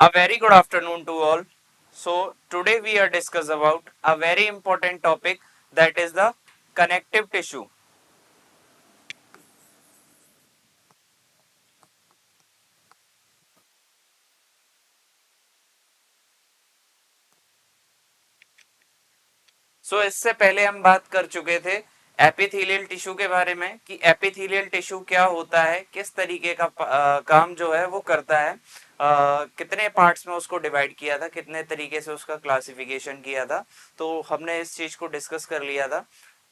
A very good afternoon to all. So today we are discuss about a very important topic, that is the connective tissue. सो इससे पहले हम बात कर चुके थे एपिथेलियल टिश्यू के बारे में कि एपिथेलियल टिश्यू क्या होता है, किस तरीके का काम जो है वो करता है, कितने पार्ट्स में उसको डिवाइड किया था, कितने तरीके से उसका क्लासिफिकेशन किया था। तो हमने इस चीज को डिस्कस कर लिया था।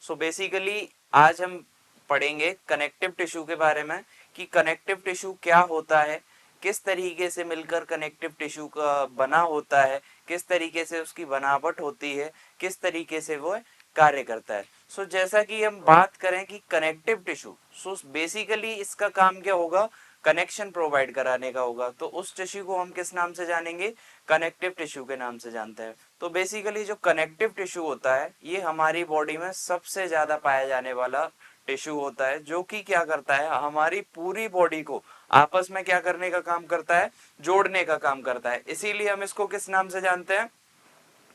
सो बेसिकली आज हम पढ़ेंगे कनेक्टिव टिश्यू के बारे में कि कनेक्टिव टिश्यू क्या होता है, किस तरीके से मिलकर कनेक्टिव टिश्यू का बना होता है, किस तरीके से उसकी बनावट होती है, किस तरीके से वो कार्य करता है। सो जैसा कि हम बात करें कि कनेक्टिव टिश्यू, सो बेसिकली इसका काम क्या होगा, कनेक्शन प्रोवाइड कराने का होगा। तो उस टिश्यू को हम किस नाम से जानेंगे, कनेक्टिव टिश्यू के नाम से जानते हैं। तो बेसिकली जो कनेक्टिव टिश्यू होता है ये हमारी बॉडी में सबसे ज्यादा पाया जाने वाला टिश्यू होता है, जो कि क्या करता है, हमारी पूरी बॉडी को आपस में क्या करने का काम करता है, जोड़ने का काम करता है। इसीलिए हम इसको किस नाम से जानते हैं,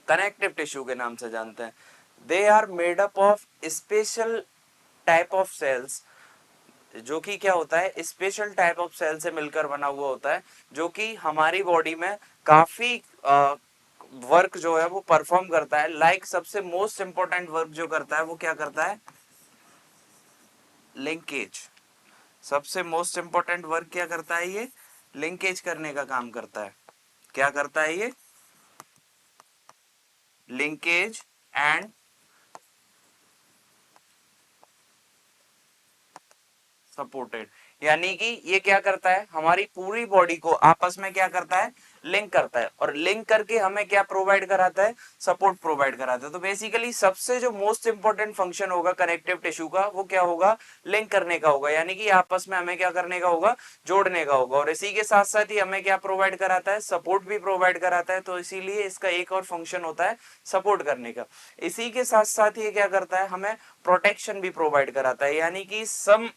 कनेक्टिव टिश्यू के नाम से जानते हैं। They are made up of special type of cells, जो कि क्या होता है, स्पेशल टाइप ऑफ सेल से मिलकर बना हुआ होता है, जो कि हमारी बॉडी में काफी वर्क जो है वो परफॉर्म करता है। लाइक सबसे मोस्ट इंपॉर्टेंट वर्क जो करता है वो क्या करता है, लिंकेज। सबसे मोस्ट इंपॉर्टेंट वर्क क्या करता है, ये लिंकेज करने का काम करता है। क्या करता है ये, लिंकेज एंड सपोर्टेड। यानी कि ये क्या करता है, हमारी पूरी बॉडी को आपस में क्या करता है, लिंक करता है, और लिंक करके हमें क्या प्रोवाइड कराता है, सपोर्ट प्रोवाइड कराता है। तो बेसिकली सबसे जो मोस्ट इंपॉर्टेंट फंक्शन होगा कनेक्टिव टिश्यू का वो क्या होगा, लिंक करने का होगा। यानी कि आपस में हमें क्या करने का होगा, जोड़ने का होगा। और इसी के साथ साथ ही हमें क्या प्रोवाइड कराता है, सपोर्ट भी प्रोवाइड कराता है। तो इसीलिए इसका एक और फंक्शन होता है सपोर्ट करने का। इसी के साथ साथ ये क्या करता है, हमें प्रोटेक्शन भी प्रोवाइड कराता है। यानी कि सम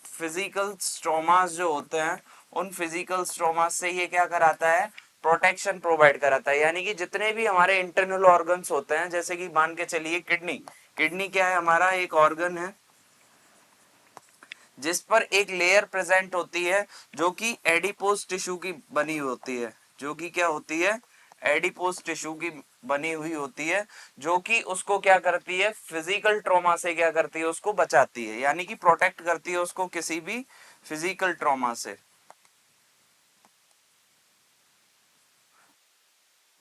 फिजिकल स्ट्रोमास जो होते हैं, उन फिजिकल स्ट्रोमास से ये क्या कराता है, प्रोटेक्शन प्रोवाइड कराता है। यानी कि जितने भी हमारे इंटरनल ऑर्गन्स होते हैं, जैसे कि मान के चलिए किडनी, किडनी क्या है, हमारा एक ऑर्गन है जिस पर एक लेयर प्रेजेंट होती है जो कि एडिपोज टिश्यू की बनी होती है, जो कि क्या होती है, एडिपोज टिश्यू की बनी हुई होती है, जो कि उसको क्या करती है, फिजिकल ट्रॉमा से क्या करती है, उसको बचाती है। यानी कि प्रोटेक्ट करती है उसको किसी भी फिजिकल ट्रॉमा से।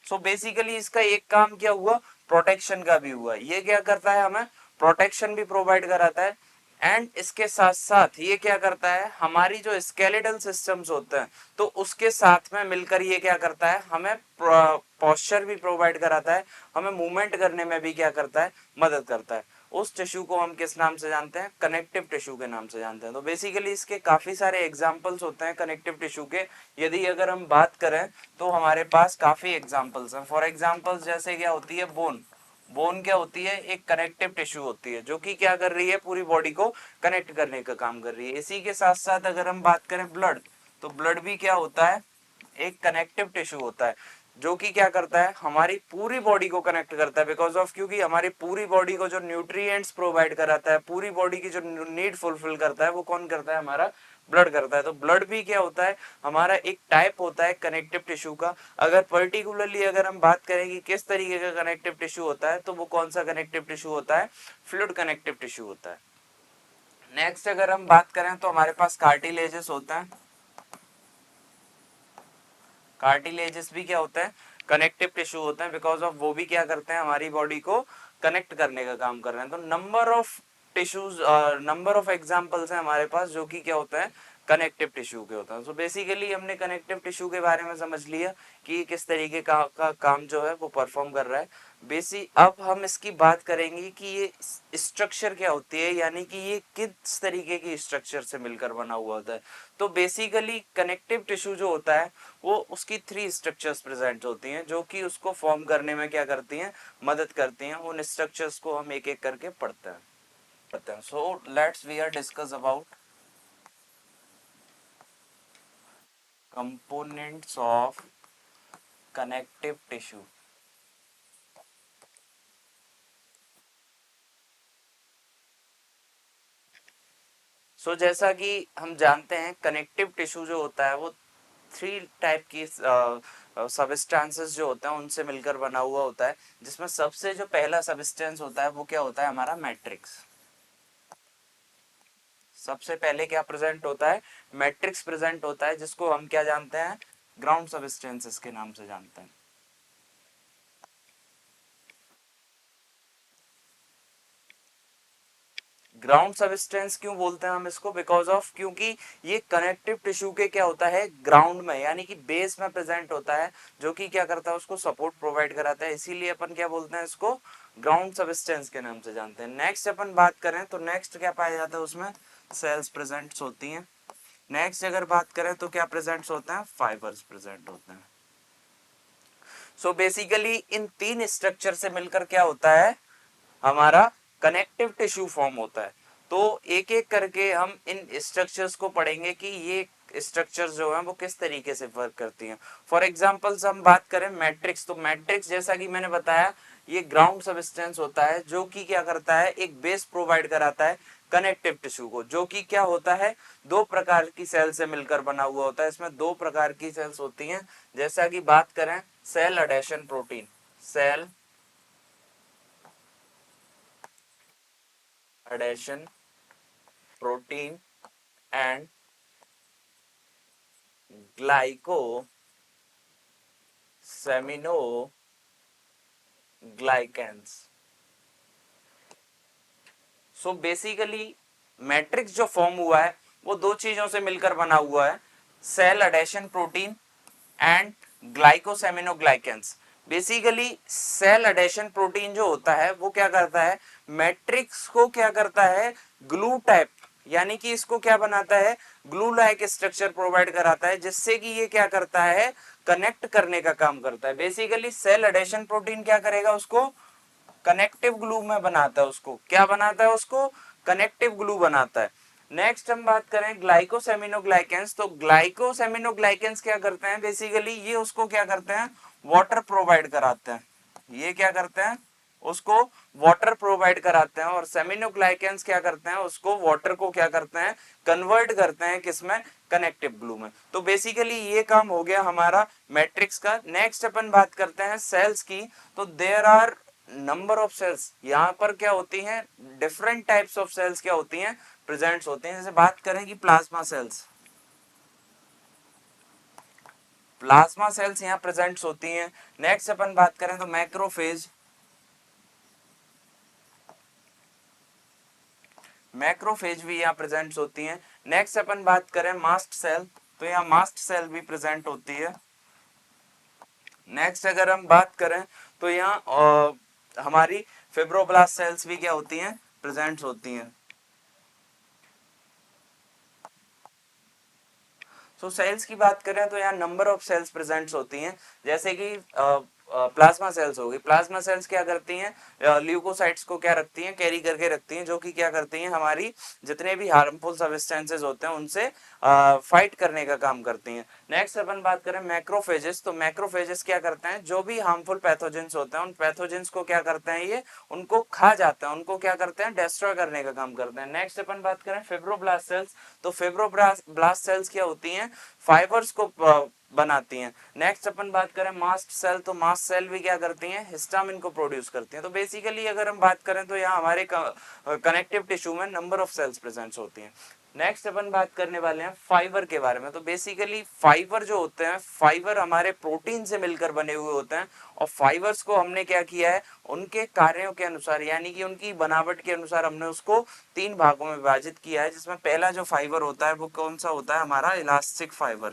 सो बेसिकली इसका एक काम क्या हुआ, प्रोटेक्शन का भी हुआ। ये क्या करता है, हमें प्रोटेक्शन भी प्रोवाइड कराता है। एंड इसके साथ साथ ये क्या करता है, हमारी जो स्केलेटल सिस्टम्स होते हैं तो उसके साथ में मिलकर ये क्या करता है, हमें पोस्चर भी प्रोवाइड कराता है, हमें मूवमेंट करने में भी क्या करता है, मदद करता है। उस टिश्यू को हम किस नाम से जानते हैं, कनेक्टिव टिश्यू के नाम से जानते हैं। तो बेसिकली इसके काफी सारे एग्जांपल्स होते हैं कनेक्टिव टिश्यू के। यदि अगर हम बात करें तो हमारे पास काफी एग्जांपल्स हैं। फॉर एग्जांपल्स जैसे क्या होती है, बोन। बोन क्या होती है, एक कनेक्टिव टिश्यू होती है, जो कि क्या कर रही है, पूरी बॉडी को कनेक्ट करने का काम कर रही है। इसी के साथ साथ अगर हम बात करें ब्लड, तो ब्लड भी क्या होता है, एक कनेक्टिव टिश्यू होता है, जो कि क्या करता है, हमारी पूरी बॉडी को कनेक्ट करता है। बिकॉज ऑफ, क्योंकि हमारी पूरी बॉडी को जो न्यूट्रिएंट्स प्रोवाइड कराता है, पूरी बॉडी की जो नीड फुलफिल करता है, वो कौन करता है, हमारा ब्लड करता है। तो ब्लड भी क्या होता है, हमारा एक टाइप होता है कनेक्टिव टिश्यू का। अगर पर्टिकुलरली अगर हम बात करें कि किस तरीके का कनेक्टिव टिश्यू होता है, तो वो कौन सा कनेक्टिव टिश्यू होता है, फ्लूइड कनेक्टिव टिश्यू होता है। नेक्स्ट अगर हम बात करें तो हमारे पास कार्टिलेजेस होता है। कार्टिलेजेस भी क्या होता है, कनेक्टिव टिश्यू होते हैं। बिकॉज ऑफ वो भी क्या करते हैं, हमारी बॉडी को कनेक्ट करने का काम कर रहे हैं। तो number of tissues, number of examples हैं हमारे पास जो कि क्या होता है, कनेक्टिव टिश्यू के होता है। सो बेसिकली हमने कनेक्टिव टिश्यू के बारे में समझ लिया कि किस तरीके का काम जो है वो परफॉर्म कर रहा है। अब हम इसकी बात करेंगे कि ये स्ट्रक्चर क्या होती है, यानी कि ये किस तरीके की स्ट्रक्चर से मिलकर बना हुआ होता है। तो बेसिकली कनेक्टिव टिश्यू जो होता है वो उसकी थ्री स्ट्रक्चर्स प्रेजेंट होती हैं, जो कि उसको फॉर्म करने में क्या करती हैं, मदद करती हैं। उन स्ट्रक्चर्स को हम एक एक करके पढ़ते हैं। So let's we are discuss about components of connective tissue. So जैसा कि हम जानते हैं कनेक्टिव टिश्यू जो होता है वो थ्री टाइप की सबस्टेंसेस जो होते हैं उनसे मिलकर बना हुआ होता है, जिसमें सबसे जो पहला सबस्टेंस होता है वो क्या होता है, हमारा मैट्रिक्स। सबसे पहले क्या प्रेजेंट होता है, मैट्रिक्स प्रेजेंट होता है, जिसको हम क्या जानते हैं, ग्राउंड सबस्टेंसेस के नाम से जानते हैं। ग्राउंड सबस्टेंस क्यों बोलते हैं हम इसको, बिकॉज ऑफ, क्योंकि ये कनेक्टिव टिश्यू के क्या होता है, ग्राउंड में यानी कि बेस में प्रेजेंट होता है, जो कि क्या करता है, उसको सपोर्ट प्रोवाइड कराता है, इसीलिए अपन क्या बोलते हैं इसको, ग्राउंड सबस्टेंस के नाम से जानते हैं। नेक्स्ट अपन बात करें तो नेक्स्ट क्या पाया जाता है, उसमें सेल्स प्रेजेंट होती हैं। नेक्स्ट अगर बात करें तो क्या प्रेजेंट होते हैं, फाइबर्स प्रेजेंट होते हैं। सो बेसिकली इन तीन स्ट्रक्चर से मिलकर क्या होता है, हमारा कनेक्टिव टिश्यू फॉर्म होता है। तो एक एक करके हम इन स्ट्रक्चर्स को पढ़ेंगे कि ये स्ट्रक्चर्स जो हैं वो किस तरीके से वर्क करती हैं। फॉर एग्जांपल्स हम बात करें मैट्रिक्स, तो मैट्रिक्स जैसा कि मैंने बताया ये ग्राउंड सबस्टेंस होता है, जो कि क्या करता है, एक बेस प्रोवाइड कराता है कनेक्टिव टिश्यू को, जो कि क्या होता है, दो प्रकार की सेल से मिलकर बना हुआ होता है। इसमें दो प्रकार की सेल्स होती हैं, जैसा कि बात करें cell adhesion protein, cell adhesion protein and glycosaminoglycans। So basically matrix जो फॉर्म हुआ है वो दो चीजों से मिलकर बना हुआ है, cell adhesion protein and glycosaminoglycans. Basically cell adhesion protein जो होता है वो क्या करता है, मैट्रिक्स को क्या करता है, ग्लू टाइप, यानी कि इसको क्या बनाता है, ग्लू लाइक स्ट्रक्चर प्रोवाइड कराता है, जिससे कि ये क्या करता है, कनेक्ट करने का काम करता है। बेसिकली सेल अडेशन प्रोटीन क्या करेगा, उसको कनेक्टिव ग्लू में बनाता है, उसको क्या बनाता है, उसको कनेक्टिव ग्लू बनाता है। नेक्स्ट हम बात करें ग्लाइकोसेमिनोग्लाइकेंस, तो ग्लाइकोसेमिनोग्लाइकेंस क्या करते हैं, बेसिकली ये उसको क्या करते हैं, वाटर प्रोवाइड कराते हैं। ये क्या करते हैं, उसको वाटर प्रोवाइड कराते हैं, और सेमिनोग्लाइकेंस क्या करते हैं, उसको वाटर को क्या करते हैं, कन्वर्ट करते हैं किसमें, कनेक्टिव ग्लू में। तो बेसिकली ये काम हो गया हमारा मैट्रिक्स का। नेक्स्ट अपन बात करते हैं सेल्स की, तो there are number of cells, यहाँ पर क्या होती हैं, डिफरेंट टाइप्स ऑफ सेल्स क्या होती हैं, प्रेजेंट्स होते हैं। जैसे बात करें कि प्लाज्मा सेल्स, प्लाज्मा सेल्स यहाँ प्रेजेंट्स होती हैं। नेक्स्ट अपन बात करें तो मैक्रोफेज, मैक्रोफेज भी यहाँ प्रेजेंट्स होती हैं। नेक्स्ट अपन बात करें मास्ट सेल, तो यहाँ मास्ट सेल भी प्रेजेंट होती है। नेक्स्ट अगर हम बात करें तो यहाँ हमारी फिब्रोब्लास्ट सेल्स भी क्या होती हैं, प्रेजेंट होती हैं। तो सेल्स की बात करें तो यहाँ नंबर ऑफ सेल्स प्रेजेंट होती हैं, जैसे कि प्लाज्मा सेल्स होगी। प्लाज्मा सेल्स क्या करती हैं, ल्यूकोसाइट्स को क्या रखती हैं, कैरी करके रखती हैं, जो कि क्या करती हैं, हमारी जितने भी हार्मफुल सब्सटेंसेस होते हैं उनसे फाइट करने का काम करती हैं। नेक्स्ट अपन बात करें मैक्रोफेजेस, तो मैक्रोफेजेस क्या करते हैं, जो भी हार्मफुल पैथोजेंस होते हैं उन पैथोजेंस को क्या करते हैं, ये उनको खा जाते हैं, उनको क्या करते हैं, डिस्ट्रॉय करने का काम करते हैं। नेक्स्ट अपन बात करें फिब्रोब्लास्ट सेल्स, तो फिब्रोब्लास्ट सेल्स क्या होती हैं, फाइबर्स को बनाती हैं। नेक्स्ट अपन बात करें मास्ट सेल, तो मास्ट सेल भी क्या करती हैं, हिस्टामिन को प्रोड्यूस करती हैं। तो बेसिकली अगर हम बात करें तो यहाँ हमारे कनेक्टिव टिश्यू में नंबर ऑफ सेल्स प्रेजेंट होती हैं। नेक्स्ट अपन बात करने वाले हैं फाइबर के बारे में, तो बेसिकली फाइबर जो होते हैं, फाइबर हमारे प्रोटीन से मिलकर बने हुए होते हैं, और फाइबर्स को हमने क्या किया है, उनके कार्यों के अनुसार यानी कि उनकी बनावट के अनुसार हमने उसको तीन भागों में विभाजित किया है, जिसमें पहला जो फाइबर होता है वो कौन सा होता है, हमारा इलास्टिक फाइबर।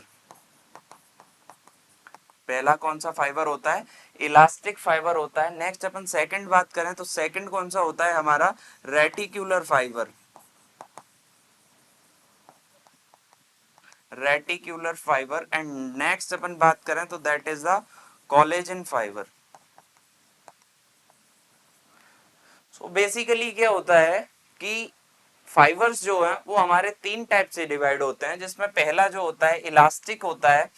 पहला कौन सा फाइबर होता है, इलास्टिक फाइबर होता है। नेक्स्ट अपन सेकंड बात करें तो सेकंड कौन सा होता है, हमारा reticular fibre, reticular fibre. And next अपन बात करें तो that is the collagen fibre. So basically क्या होता है कि फाइबर्स जो है वो हमारे तीन टाइप से डिवाइड होते हैं, जिसमें पहला जो होता है इलास्टिक होता है,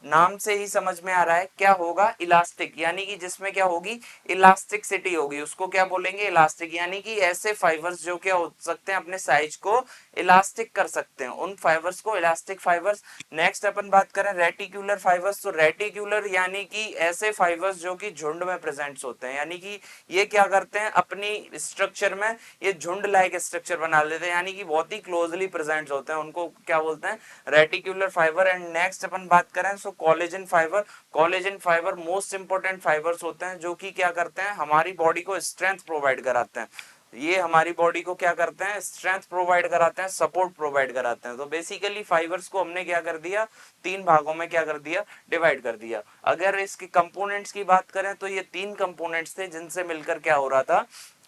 नाम से ही समझ में आ रहा है क्या होगा, इलास्टिक, यानी कि जिसमें क्या होगी, इलास्टिसिटी होगी, उसको क्या बोलेंगे, इलास्टिक। यानी कि ऐसे फाइबर्स जो क्या हो सकते हैं, अपने साइज को इलास्टिक कर सकते हैं, उन फाइबर्स को इलास्टिक फाइबर्स। नेक्स्ट अपन बात करें रेटिकुलर फाइबर्स, तो रेटिकुलर यानी कि ऐसे फाइबर्स जो कि झुंड में प्रेजेंट होते हैं, यानी कि ये क्या करते हैं, अपनी स्ट्रक्चर में ये झुंड लाइक स्ट्रक्चर बना लेते हैं, यानी कि बहुत ही क्लोजली प्रेजेंट होते हैं, उनको क्या बोलते हैं, रेटिकुलर फाइबर। एंड नेक्स्ट अपन बात करें so collagen fibre. Collagen fibre most important fibres होते हैं जो कि क्या करते हैं, हमारी बॉडी को स्ट्रेंथ प्रोवाइड कराते हैं, ये हमारी बॉडी को क्या करते हैं, स्ट्रेंथ प्रोवाइड कराते हैं, सपोर्ट प्रोवाइड कराते हैं। तो बेसिकली फाइबर्स को हमने क्या कर दिया, तीन भागों में क्या कर दिया, डिवाइड कर दिया। अगर इसके कंपोनेंट्स की बात करें तो ये तीन कंपोनेंट्स थे जिनसे मिलकर क्या हो रहा था,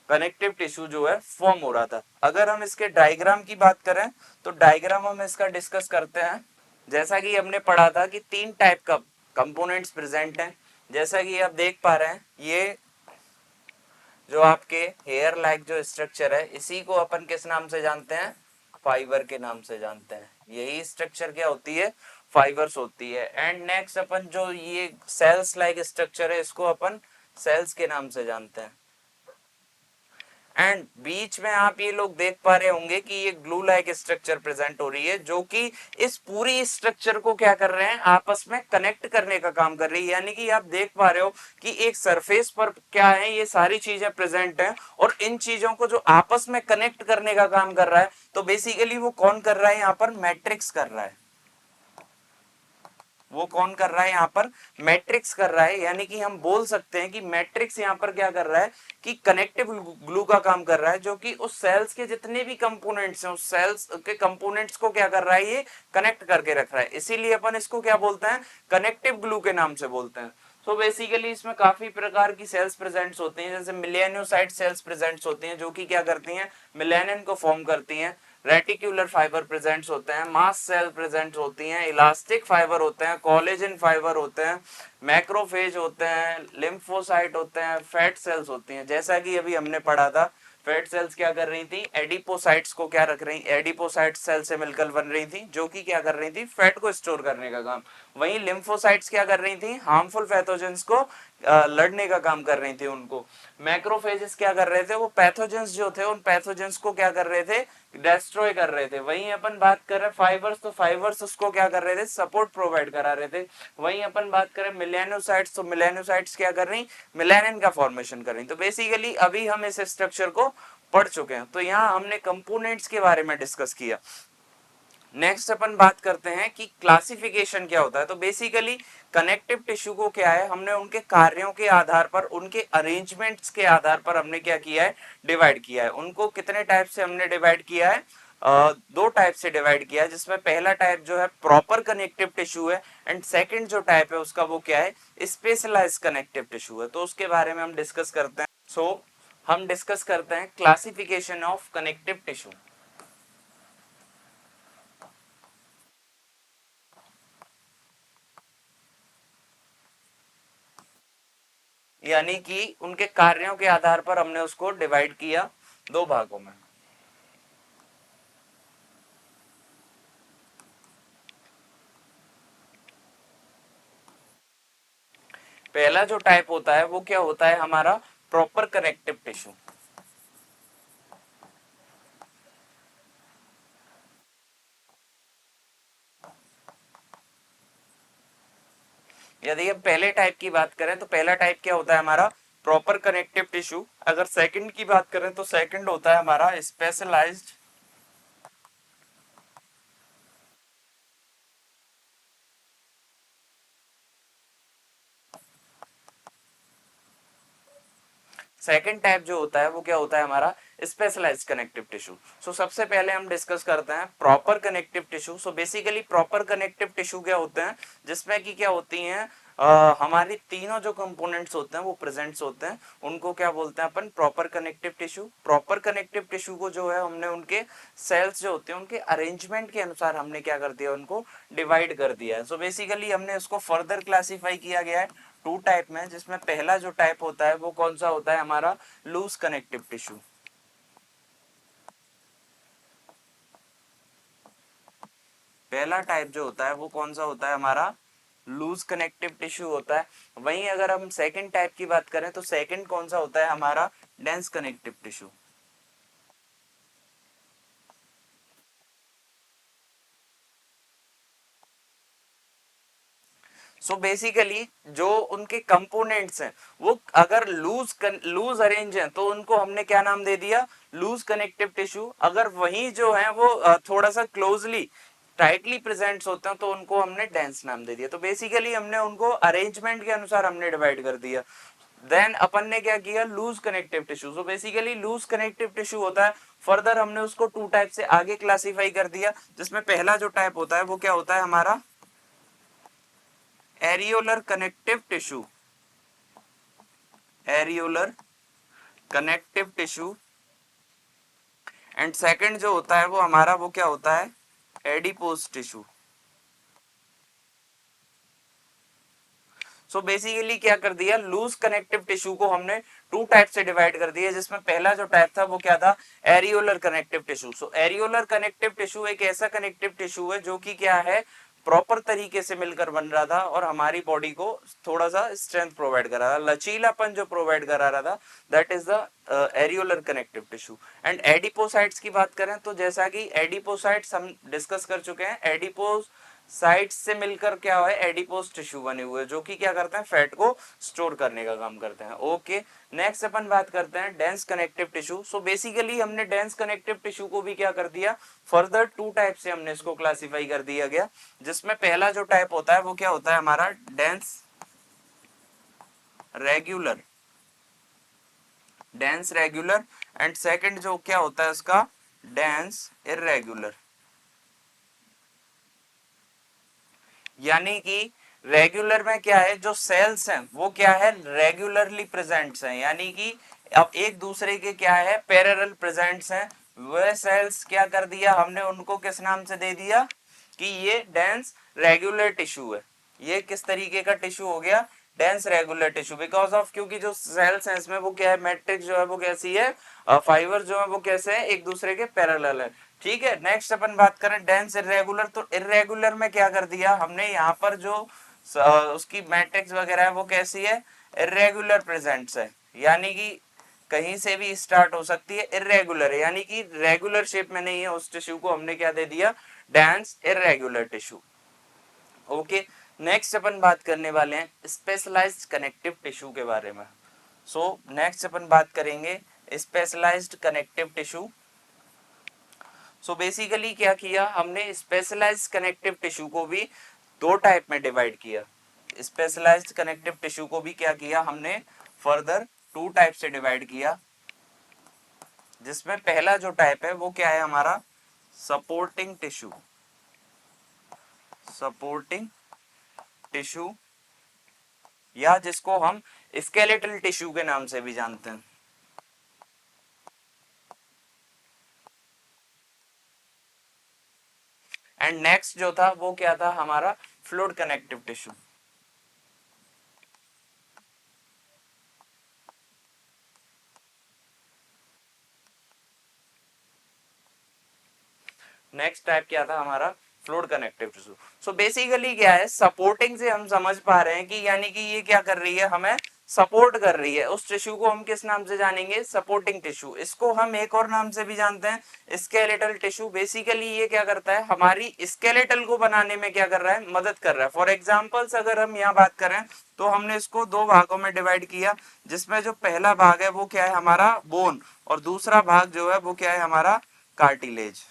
कनेक्टिव टिश्यू जो है फॉर्म हो रहा था। अगर हम इसके डायग्राम की बात करें तो डायग्राम हम इसका डिस्कस करते हैं। जैसा कि हमने पढ़ा था कि तीन टाइप का कंपोनेंट्स प्रेजेंट हैं, जैसा कि आप देख पा रहे हैं, ये जो आपके हेयर लाइक जो स्ट्रक्चर है, इसी को अपन किस नाम से जानते हैं, फाइबर के नाम से जानते हैं। यही स्ट्रक्चर क्या होती है, फाइबर्स होती है। एंड नेक्स्ट अपन जो ये सेल्स लाइक स्ट्रक्चर है, इसको अपन सेल्स के नाम से जानते हैं। एंड बीच में आप ये लोग देख पा रहे होंगे कि ये ग्लू लाइक स्ट्रक्चर प्रेजेंट हो रही है, जो कि इस पूरी स्ट्रक्चर को क्या कर रहे हैं, आपस में कनेक्ट करने का काम कर रही है। यानी कि आप देख पा रहे हो कि एक सरफेस पर क्या है, ये सारी चीजें प्रेजेंट हैं, और इन चीजों को जो आपस में कनेक्ट करने का काम कर रहा है, तो बेसिकली वो कौन कर रहा है, यहाँ पर मैट्रिक्स कर रहा है। वो कौन कर रहा है, यहाँ पर मैट्रिक्स कर रहा है। यानी कि हम बोल सकते हैं कि मैट्रिक्स यहाँ पर क्या कर रहा है, कि कनेक्टिव ग्लू का काम कर रहा है, जो कि उस सेल्स के जितने भी कंपोनेंट्स हैं, उस सेल्स के कंपोनेंट्स को क्या कर रहा है, ये कनेक्ट करके रख रहा है। इसीलिए अपन इसको क्या बोलते हैं, कनेक्टिव ग्लू के नाम से बोलते हैं। तो बेसिकली इसमें काफी प्रकार की सेल्स प्रेजेंट्स होती हैं, जैसे मिलेनियोसाइट सेल्स प्रेजेंट्स होती हैं, जो कि क्या करती हैं, मिलेनियन को फॉर्म करती हैं। रेटिकुलर फाइबर प्रेजेंट्स होते हैं, मास सेल प्रेजेंट होती हैं, इलास्टिक फाइबर होते हैं, कोलेजन फाइबर होते हैं, मैक्रोफेज होते हैं, लिम्फोसाइट होते हैं, फैट सेल्स होती हैं। जैसा कि अभी हमने पढ़ा था, फैट सेल्स क्या कर रही थी, एडिपोसाइट्स को क्या रख रही, एडिपोसाइट सेल से मिलकर बन रही थी, जो कि क्या कर रही थी, फैट को स्टोर करने का काम। वहीं लिम्फोसाइट्स क्या कर रही थी, हार्मफुल पैथोजेंस को लड़ने का काम कर रही थी उनको। मैक्रोफेजेस क्या कर रहे थे, वो पैथोजेंस जो थे, उन पैथोजेंस को क्या कर रहे थे, डिस्ट्रॉय कर रहे थे। वहीं अपन बात कर रहे हैं फाइबर्स, तो फाइबर्स उसको क्या कर रहे थे, सपोर्ट प्रोवाइड करा रहे थे। वहीं अपन बात करें मिलेनोसाइट्स, तो मिलेनोसाइट्स क्या कर रही, मिलेनिन का फॉर्मेशन कर रही। तो बेसिकली अभी हम इस स्ट्रक्चर को पढ़ चुके हैं। तो यहाँ हमने कंपोनेंट्स के बारे में डिस्कस किया। नेक्स्ट अपन बात करते हैं कि क्लासिफिकेशन क्या होता है। तो बेसिकली कनेक्टिव टिश्यू को क्या है, हमने उनके कार्यों के आधार पर, उनके अरेंजमेंट्स के आधार पर हमने क्या किया है, डिवाइड किया है। उनको कितने टाइप से हमने डिवाइड किया है, दो टाइप से डिवाइड किया है, जिसमें पहला टाइप जो है प्रॉपर कनेक्टिव टिश्यू है, एंड सेकंड जो टाइप है उसका वो क्या है, स्पेशलाइज्ड कनेक्टिव टिश्यू है। तो उसके बारे में हम डिस्कस करते हैं। हम डिस्कस करते हैं क्लासिफिकेशन ऑफ कनेक्टिव टिश्यू। यानी कि उनके कार्यों के आधार पर हमने उसको डिवाइड किया दो भागों में। पहला जो टाइप होता है वो क्या होता है, हमारा प्रॉपर कनेक्टिव टिश्यू। यदि हम पहले टाइप की बात करें तो पहला टाइप क्या होता है, हमारा प्रॉपर कनेक्टिव टिश्यू। अगर सेकंड की बात करें तो सेकंड होता है हमारा स्पेशलाइज्ड सेकेंड टाइप जो होता है वो क्या होता है, हमारा स्पेशलाइज्ड कनेक्टिव टिश्यू। सो सबसे पहले हम डिस्कस करते हैं proper connective tissue. So basically proper connective tissue क्या होते हैं, जिसमें कि क्या होती हैं, हमारी तीनों जो कंपोनेंट्स होते हैं वो प्रेजेंट्स होते हैं, उनको क्या बोलते हैं अपन, proper connective tissue. Proper connective tissue को जो है हमने उनके सेल्स जो होते हैं उनके अरेंजमेंट के अनुसार हमने क्या कर दिया, उनको डिवाइड कर दिया है। सो बेसिकली हमने उसको फर्दर क्लासीफाई किया गया है टू टाइप में, जिसमें पहला जो टाइप होता है वो कौन सा होता है, हमारा लूज कनेक्टिव टिश्यू। पहला टाइप जो होता है वो कौन सा होता है, हमारा लूज कनेक्टिव टिश्यू होता है। वहीं अगर हम सेकंड टाइप की बात करें तो सेकंड कौन सा होता है हमारा, dense connective tissue. So basically जो उनके कंपोनेंट्स हैं वो अगर लूज अरेंज हैं तो उनको हमने क्या नाम दे दिया, लूज कनेक्टिव टिश्यू। अगर वही जो है वो थोड़ा सा क्लोजली टाइटली प्रेजेंट्स होते हैं तो उनको हमने डेंस नाम दे दिया। तो बेसिकली हमने उनको अरेंजमेंट के अनुसार हमने डिवाइड कर दिया। देन अपन ने क्या किया, loose connective tissue. So basically loose connective tissue होता है, फर्दर हमने उसको टू टाइप से आगे क्लासिफाई कर दिया, जिसमें पहला जो टाइप होता है वो क्या होता है हमारा, areolar connective tissue. Areolar connective tissue. And second जो होता है वो हमारा वो क्या होता है, एडिपोज टिश्यू। सो बेसिकली क्या कर दिया, लूज कनेक्टिव टिश्यू को हमने टू टाइप से डिवाइड कर दिया, जिसमें पहला जो टाइप था वो क्या था, एरियोलर कनेक्टिव टिश्यू। सो एरियोलर कनेक्टिव टिश्यू एक ऐसा कनेक्टिव टिश्यू है जो कि क्या है, प्रॉपर तरीके से मिलकर बन रहा था और हमारी बॉडी को थोड़ा सा स्ट्रेंथ प्रोवाइड कर रहा था, लचीलापन जो प्रोवाइड करा रहा था, that is the areolar connective tissue. And adipocytes की बात करें तो जैसा कि एडिपोसाइट्स हम डिस्कस कर चुके हैं, एडिपोज साइट्स से मिलकर क्या है, एडिपोज टिश्यू बने हुए जो कि क्या करते हैं, फैट को स्टोर करने का काम करते हैं। ओके, नेक्स्ट अपन बात करते हैं dense connective tissue. So basically हमने डेंस कनेक्टिव टिश्यू को भी क्या कर दिया, फर्दर टू टाइप से हमने इसको क्लासिफाई कर दिया गया, जिसमें पहला जो टाइप होता है वो क्या होता है हमारा, dense regular. Dense regular. And second जो क्या होता है उसका, डेंस इरेगुलर। यानी कि रेगुलर में क्या है, जो सेल्स हैं वो क्या है, रेगुलरली प्रेजेंट्स हैं, यानी कि अब एक दूसरे के क्या है, पैरेलल प्रेजेंट्स हैं। वह सेल्स क्या कर दिया हमने उनको किस नाम से दे दिया कि ये डेंस रेगुलर टिश्यू है। ये किस तरीके का टिश्यू हो गया, dense regular tissue, because of क्योंकि जो सेल्स हैं इसमें वो क्या है, मैट्रिक्स जो है वो कैसी है, फाइबर जो है वो कैसे है, एक दूसरे के पैरेलल है। ठीक है, नेक्स्ट अपन बात करें डेंस इरेगुलर। तो इरेगुलर में क्या कर दिया हमने, यहाँ पर जो उसकी मैट्रिक्स वगैरह है वो कैसी है, इरेगुलर प्रेजेंट्स है, यानी कि कहीं से भी स्टार्ट हो सकती है, इरेगुलर है, यानी कि रेगुलर शेप में नहीं है, उस टिश्यू को हमने क्या दे दिया, dense irregular tissue. Okay, next अपन बात करने वाले हैं स्पेशलाइज्ड कनेक्टिव टिश्यू के बारे में। सो नेक्स्ट अपन बात करेंगे specialized connective tissue. So basically क्या किया हमने, स्पेशलाइज्ड कनेक्टिव टिश्यू को भी दो टाइप में डिवाइड किया। स्पेशलाइज्ड कनेक्टिव टिश्यू को भी क्या किया हमने, फर्दर टू टाइप से डिवाइड किया, जिसमें पहला जो टाइप है वो क्या है हमारा, सपोर्टिंग टिश्यू। सपोर्टिंग टिश्यू, या जिसको हम स्केलेटल टिश्यू के नाम से भी जानते हैं। एंड नेक्स्ट जो था वो क्या था हमारा, fluid connective tissue. Next type क्या था हमारा, fluid connective tissue. So basically क्या है, सपोर्टिंग से हम समझ पा रहे हैं कि यानी कि ये क्या कर रही है, हमें सपोर्ट कर रही है। उस टिश्यू को हम किस नाम से जानेंगे, सपोर्टिंग टिश्यू। इसको हम एक और नाम से भी जानते हैं, स्केलेटल टिश्यू। बेसिकली ये क्या करता है, हमारी स्केलेटल को बनाने में क्या कर रहा है, मदद कर रहा है। फॉर एग्जाम्पल्स अगर हम यहाँ बात करें तो हमने इसको दो भागों में डिवाइड किया, जिसमें जो पहला भाग है वो क्या है हमारा, बोन, और दूसरा भाग जो है वो क्या है हमारा, कार्टिलेज।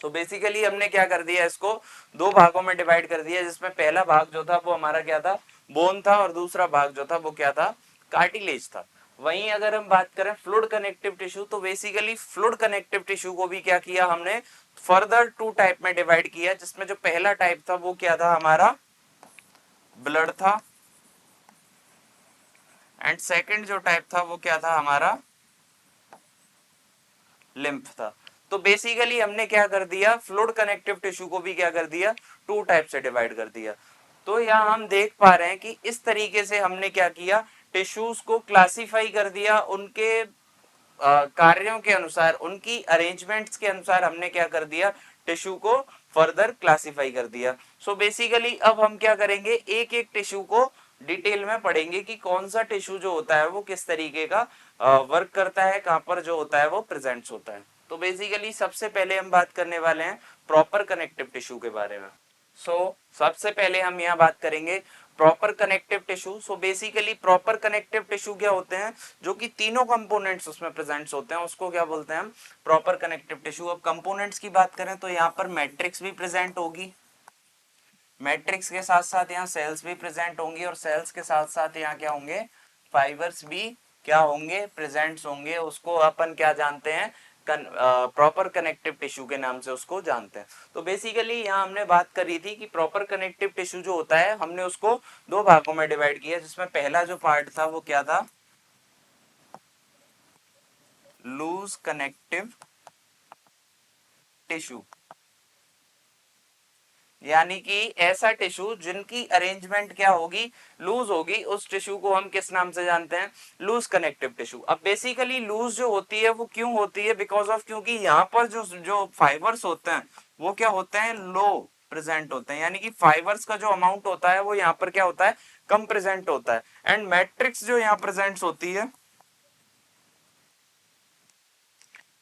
सो बेसिकली हमने क्या कर दिया, इसको दो भागों में डिवाइड कर दिया, जिसमें पहला भाग जो था वो हमारा क्या था, बोन था, और दूसरा भाग जो था वो क्या था, कार्टिलेज था। वहीं अगर हम बात करें फ्लूइड कनेक्टिव टिश्यू, तो बेसिकली फ्लूइड कनेक्टिव टिश्यू को भी क्या किया हमने, फर्दर टू टाइप में डिवाइड किया, जिसमें जो पहला टाइप था वो क्या था हमारा, ब्लड था। एंड सेकंड जो टाइप था वो क्या था हमारा, लिम्फ था। तो बेसिकली हमने क्या कर दिया, फ्लूइड कनेक्टिव टिश्यू को भी क्या कर दिया, टू टाइप से डिवाइड कर दिया। तो यहाँ हम देख पा रहे हैं कि इस तरीके से हमने क्या किया, टिश्यूज को क्लासिफाई कर दिया, उनके कार्यों के अनुसार, उनकी अरेंजमेंट्स के अनुसार हमने क्या कर दिया, टिश्यू को फर्दर क्लासिफाई कर दिया। सो बेसिकली अब हम क्या करेंगे, एक एक टिश्यू को डिटेल में पढ़ेंगे कि कौन सा टिश्यू जो होता है वो किस तरीके का वर्क करता है, कहां पर जो होता है वो प्रेजेंट्स होता है। तो बेसिकली सबसे पहले हम बात करने वाले हैं प्रॉपर कनेक्टिव टिश्यू के बारे में। सबसे पहले हम यहाँ बात करेंगे proper connective tissue. So basically proper connective tissue क्या होते हैं, जो कि तीनों कंपोनेंट्स उसमें प्रेजेंट्स होते हैं, उसको क्या बोलते हैं हम, प्रॉपर कनेक्टिव टिश्यू। अब कंपोनेंट्स की बात करें तो यहाँ पर मैट्रिक्स भी प्रेजेंट होगी, मैट्रिक्स के साथ साथ यहाँ सेल्स भी प्रेजेंट होंगी, और सेल्स के साथ साथ यहाँ क्या होंगे, फाइबर्स भी क्या होंगे, प्रेजेंट्स होंगे। उसको अपन क्या जानते हैं, प्रॉपर कनेक्टिव टिश्यू के नाम से उसको जानते हैं। तो बेसिकली यहाँ हमने बात करी थी कि प्रॉपर कनेक्टिव टिश्यू जो होता है हमने उसको दो भागों में डिवाइड किया, जिसमें पहला जो पार्ट था वो क्या था, लूज कनेक्टिव टिश्यू, यानी कि ऐसा टिश्यू जिनकी अरेंजमेंट क्या होगी, लूज होगी, उस टिश्यू को हम किस नाम से जानते हैं, लूज कनेक्टिव टिश्यू। अब बेसिकली लूज जो होती है वो क्यों होती है, बिकॉज ऑफ, क्योंकि यहाँ पर जो जो फाइबर्स होते हैं वो क्या होते हैं, लो प्रेजेंट होते हैं, यानी कि फाइबर्स का जो अमाउंट होता है वो यहाँ पर क्या होता है, कम प्रेजेंट होता है। एंड मैट्रिक्स जो यहाँ प्रेजेंट होती है,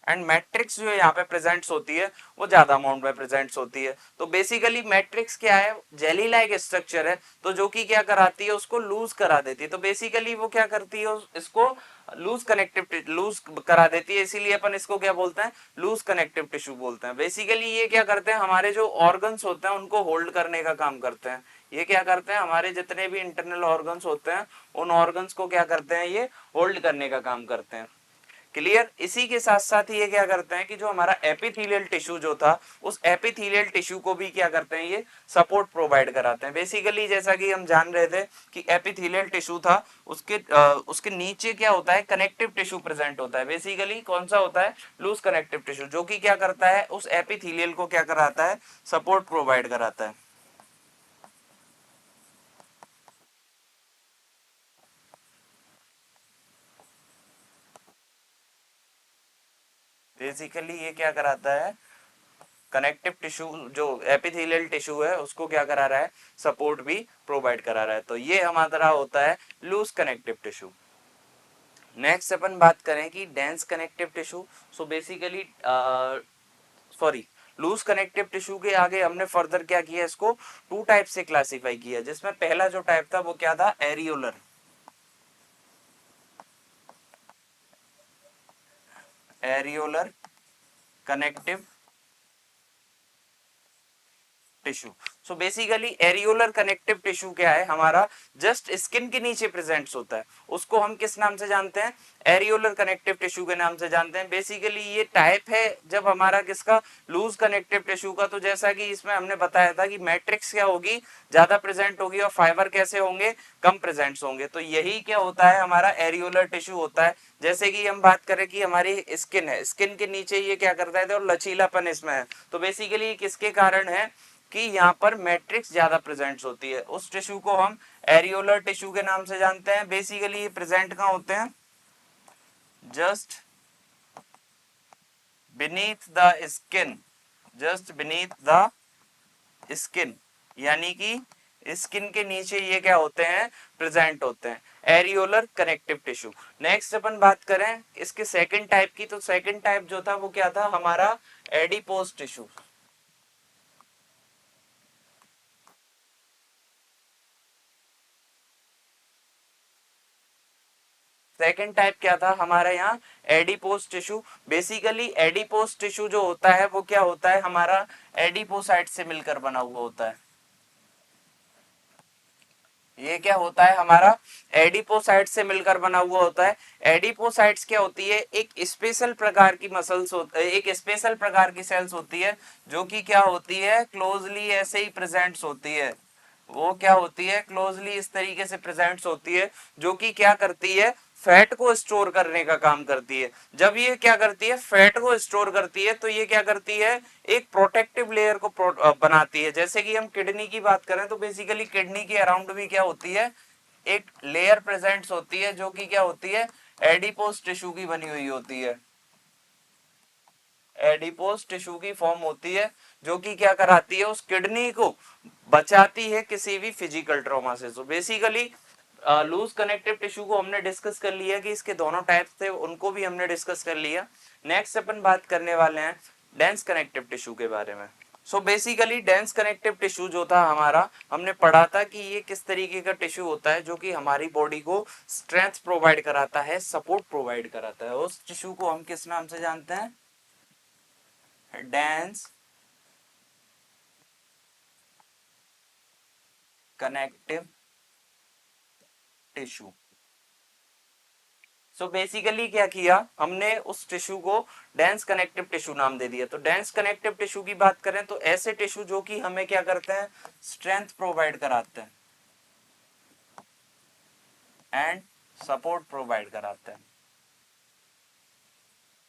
एंड मैट्रिक्स जो यहाँ पे प्रेजेंट्स होती है वो ज्यादा अमाउंट में प्रेजेंट्स होती है। तो बेसिकली मैट्रिक्स क्या है, जेली लाइक स्ट्रक्चर है, तो जो कि क्या कराती है, उसको लूज करा देती है। तो बेसिकली वो क्या करती है, इसको लूज कनेक्टिव लूज करा देती है, इसीलिए अपन इसको क्या बोलते हैं, लूज कनेक्टिव टिश्यू बोलते हैं। बेसिकली ये क्या करते हैं, हमारे जो ऑर्गन्स होते हैं उनको होल्ड करने का काम करते हैं। ये क्या करते हैं, हमारे जितने भी इंटरनल ऑर्गन्स होते हैं उन ऑर्गन्स को क्या करते हैं, ये होल्ड करने का काम करते हैं। क्लियर। इसी के साथ साथ ये क्या करते हैं कि जो हमारा एपिथेलियल टिश्यू जो था, उस एपिथेलियल टिश्यू को भी क्या करते हैं, ये सपोर्ट प्रोवाइड कराते हैं। बेसिकली जैसा कि हम जान रहे थे कि एपिथेलियल टिश्यू था, उसके नीचे क्या होता है, कनेक्टिव टिश्यू प्रेजेंट होता है। बेसिकली कौन सा होता है, लूज कनेक्टिव टिश्यू, जो कि क्या करता है, उस एपिथेलियल को क्या कराता है, सपोर्ट प्रोवाइड कराता है। बेसिकली ये क्या कराता है, कनेक्टिव टिश्यू जो एपिथेलियल टिश्यू है उसको क्या करा रहा है, सपोर्ट भी प्रोवाइड करा रहा है। तो ये हमारा होता है लूज कनेक्टिव टिश्यू। नेक्स्ट अपन बात करें कि dense connective tissue. So basically sorry, loose connective tissue के आगे हमने फर्दर क्या किया, इसको टू टाइप से क्लासिफाई किया, जिसमें पहला जो टाइप था वो क्या था, areolar, areolar connective tissue. So basically areolar connective tissue क्या है, हमारा जस्ट स्किन के नीचे प्रेजेंट होता है, उसको हम किस नाम से जानते हैं, एरियोलर कनेक्टिव टिश्यू के नाम से जानते हैं। बेसिकली ये टाइप है जब हमारा किसका, लूज कनेक्टिव टिश्यू का। तो जैसा कि इसमें हमने बताया था कि मैट्रिक्स क्या होगी, ज्यादा प्रेजेंट होगी, और फाइबर कैसे होंगे, कम प्रेजेंट होंगे। तो यही क्या होता है, हमारा एरियोलर टिश्यू होता है। जैसे कि हम बात करें कि हमारी स्किन है, स्किन के नीचे ये क्या करता है, और लचीलापन इसमें है। तो बेसिकली किसके कारण है कि यहाँ पर मैट्रिक्स ज्यादा प्रेजेंट होती है, उस टिश्यू को हम एरियोलर टिश्यू के नाम से जानते हैं। बेसिकली ये प्रेजेंट कहाँ होते हैं, just beneath the skin, just beneath the skin, यानी कि स्किन के नीचे ये क्या होते हैं, प्रेजेंट होते हैं, एरियोलर कनेक्टिव टिश्यू। नेक्स्ट अपन बात करें इसके सेकंड टाइप की, तो सेकंड टाइप जो था वो क्या था, हमारा एडिपोज टिश्यू। सेकेंड टाइप क्या था हमारे यहाँ, adipose tissue. Basically adipose tissue जो होता है वो क्या होता है, हमारा एडिपोसाइट से मिलकर बना हुआ होता है। ये क्या होता है, हमारा एडिपोसाइट से मिलकर बना हुआ होता है। एडिपोसाइट्स क्या होती है, एक स्पेशल प्रकार की मसल्स एक स्पेशल प्रकार की सेल्स होती है, जो कि क्या होती है, क्लोजली ऐसे ही प्रेजेंट्स होती है। वो क्या होती है, क्लोजली इस तरीके से प्रेजेंट्स होती है, जो कि क्या करती है, फैट को स्टोर करने का काम करती है। जब ये क्या करती है, फैट को स्टोर करती है, तो ये क्या करती है, एक प्रोटेक्टिव लेयर को बनाती है। जैसे कि हम किडनी की बात करें तो बेसिकली किडनी के अराउंड भी क्या होती है, एक लेयर प्रेजेंट्स होती है, जो कि क्या होती है, एडिपोज टिश्यू की बनी हुई होती है, एडिपोज टिश्यू की फॉर्म होती है, जो कि क्या कराती है, उस किडनी को बचाती है किसी भी फिजिकल ट्रॉमा से। So basically loose connective tissue को हमने डिस्कस कर लिया कि इसके दोनों टाइप्स थे, उनको भी हमने डिस्कस कर लिया। नेक्स्ट अपन बात करने वाले हैं डेंस कनेक्टिव टिश्यू के बारे में। So basically dense connective tissue जो था हमारा, हमने पढ़ा था कि ये किस तरीके का टिश्यू होता है जो कि हमारी बॉडी को स्ट्रेंथ प्रोवाइड कराता है, सपोर्ट प्रोवाइड कराता है। उस टिश्यू को हम किस नाम से जानते हैं? Dense connective tissue. So basically क्या किया हमने, उस टिश्यू को डेंस कनेक्टिव टिश्यू नाम दे दिया। तो डेंस कनेक्टिव टिश्यू की बात करें तो ऐसे टिश्यू जो कि हमें क्या करते हैं, स्ट्रेंथ प्रोवाइड कराते हैं एंड सपोर्ट प्रोवाइड कराते हैं।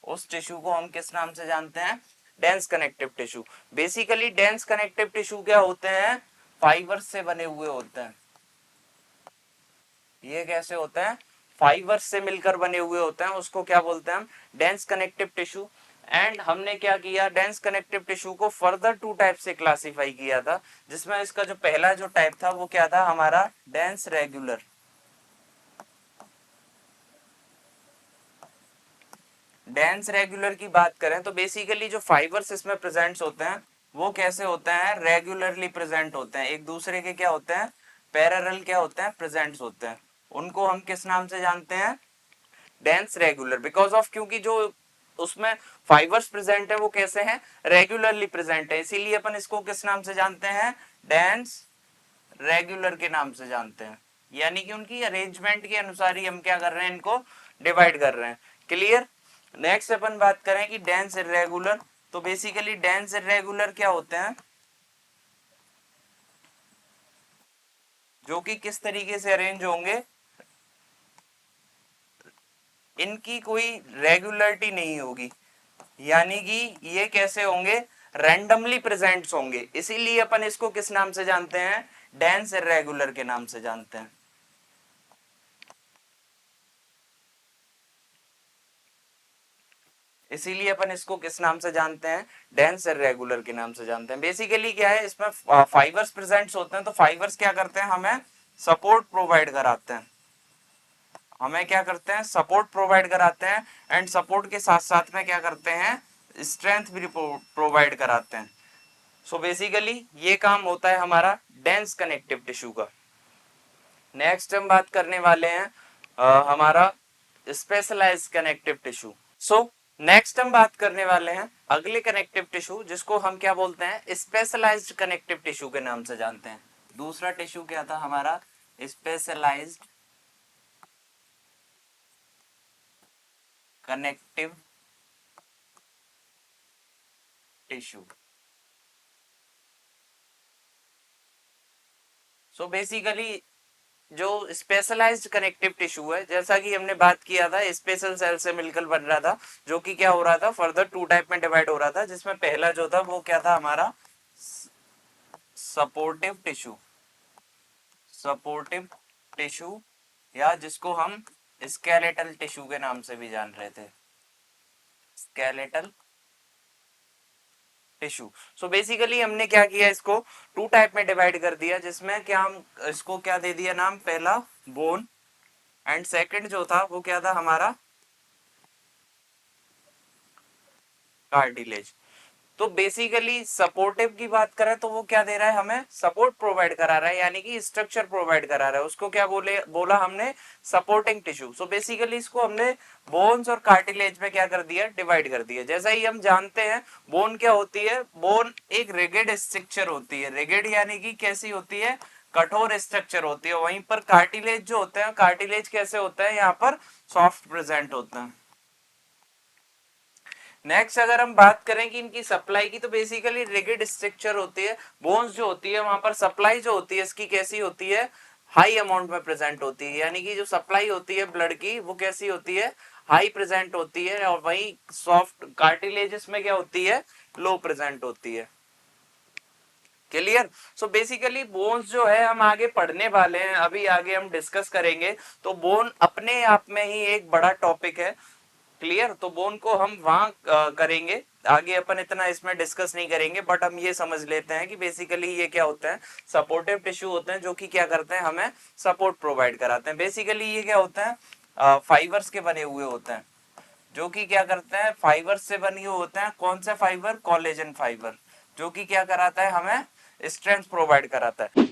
उस टिश्यू को हम किस नाम से जानते हैं? Dense connective tissue. Basically dense connective tissue क्या होते हैं? फाइबर्स से बने हुए होते हैं। ये कैसे होते हैं? फाइबर्स से मिलकर बने हुए होते हैं, उसको क्या बोलते हैं हम? Dense connective tissue. एंड हमने क्या किया, डेंस कनेक्टिव टिश्यू को फर्दर टू टाइप से क्लासिफाई किया था, जिसमें इसका जो पहला जो टाइप था वो क्या था हमारा? Dense regular. डेंस रेगुलर की बात करें तो बेसिकली जो फाइबर्स इसमें प्रेजेंट होते हैं वो कैसे होते हैं? रेगुलरली प्रेजेंट होते हैं, एक दूसरे के क्या होते हैं? पैरेलल क्या होते हैं? प्रेजेंट होते हैं। उनको हम किस नाम से जानते हैं? Dense regular. बिकॉज ऑफ, क्योंकि जो उसमें फाइबर्स प्रेजेंट है वो कैसे हैं? रेगुलरली प्रेजेंट है, इसीलिए अपन इसको किस नाम से जानते हैं? डेंस रेगुलर के नाम से जानते हैं। यानी कि उनकी अरेंजमेंट के अनुसार ही हम क्या कर रहे हैं, इनको डिवाइड कर रहे हैं। क्लियर? नेक्स्ट अपन बात करें कि डेंस इरेगुलर। तो बेसिकली डेंस इरेगुलर क्या होते हैं? जो कि किस तरीके से अरेंज होंगे, इनकी कोई रेगुलरिटी नहीं होगी, यानी कि ये कैसे होंगे? रैंडमली प्रेजेंट होंगे, इसीलिए अपन इसको किस नाम से जानते हैं? डेंस इरेगुलर के नाम से जानते हैं। इसीलिए अपन इसको किस नाम से जानते हैं? डेंस इरेगुलर के नाम से जानते हैं। बेसिकली क्या है, इसमें फाइबर्स प्रेजेंट होते हैं, तो फाइबर्स क्या करते हैं? हमें सपोर्ट प्रोवाइड कराते हैं। हमें क्या करते हैं? सपोर्ट प्रोवाइड कराते हैं। एंड सपोर्ट के साथ साथ में क्या करते हैं? स्ट्रेंथ भी प्रोवाइड कराते हैं। सो बेसिकली ये काम होता है हमारा डेंस कनेक्टिव टिश्यू का। नेक्स्ट हम बात करने वाले हैं हमारा specialized connective tissue. So next हम बात करने वाले हैं अगले कनेक्टिव टिश्यू, जिसको हम क्या बोलते हैं? स्पेशलाइज्ड कनेक्टिव टिश्यू के नाम से जानते हैं। दूसरा टिश्यू क्या था हमारा? Specialized connective tissue. So basically जो स्पेशलाइज्ड कनेक्टिव टिश्यू है, जैसा कि हमने बात किया था, स्पेशल सेल से मिलकर बन रहा था, जो कि क्या हो रहा था? फर्दर टू टाइप में डिवाइड हो रहा था, जिसमें पहला जो था वो क्या था हमारा? Supportive tissue. सपोर्टिव टिश्यू, या जिसको हम स्केलेटल टिश्यू के नाम से भी जान रहे थे, स्केलेटल टिश्यू। सो बेसिकली हमने क्या किया, इसको टू टाइप में डिवाइड कर दिया, जिसमें क्या हम इसको क्या दे दिया नाम? पहला बोन, एंड सेकंड जो था वो क्या था हमारा? कार्टिलेज। तो बेसिकली सपोर्टिव की बात करें तो वो क्या दे रहा है? हमें सपोर्ट प्रोवाइड करा रहा है, यानी कि स्ट्रक्चर प्रोवाइड करा रहा है। उसको क्या बोला हमने? Supporting tissue. सो बेसिकली इसको हमने बोन्स और कार्टिलेज में क्या कर दिया? डिवाइड कर दिया। जैसा ही हम जानते हैं बोन क्या होती है? बोन एक रिगिड स्ट्रक्चर होती है। रिगिड यानी कि कैसी होती है? कठोर स्ट्रक्चर होती है। वहीं पर कार्टिलेज जो होते हैं, कार्टिलेज कैसे होता है? यहाँ पर सॉफ्ट प्रेजेंट होते हैं। नेक्स्ट अगर हम बात करें कि इनकी सप्लाई की, तो बेसिकली रिगिड स्ट्रक्चर होती है। बोन्स जो होती है वहां पर सप्लाई जो होती है इसकी कैसी होती है? हाई अमाउंट में प्रेजेंट होती है, यानी कि जो सप्लाई होती है ब्लड की वो कैसी होती है? हाई प्रेजेंट होती है। और वही सॉफ्ट कार्टिलेजेस में क्या होती है? लो प्रेजेंट होती है। क्लियर? सो बेसिकली बोन्स जो है हम आगे पढ़ने वाले हैं, अभी आगे हम डिस्कस करेंगे। तो बोन अपने आप में ही एक बड़ा टॉपिक है। क्लियर? तो बोन को हम वहां करेंगे। आगे अपन इतना इसमें डिस्कस नहीं करेंगे, बट हम ये समझ लेते हैं कि बेसिकली ये क्या होता है, सपोर्टिव टिश्यू होते हैं जो कि क्या करते हैं, हमें सपोर्ट प्रोवाइड कराते हैं। बेसिकली ये क्या होता है, फाइबर्स के बने हुए होते हैं, जो कि क्या करते हैं, फाइबर्स से बने हुए होते हैं। कौन सा फाइबर? कोलेजन फाइबर, जो कि क्या कराता है, हमें स्ट्रेंथ प्रोवाइड कराता है।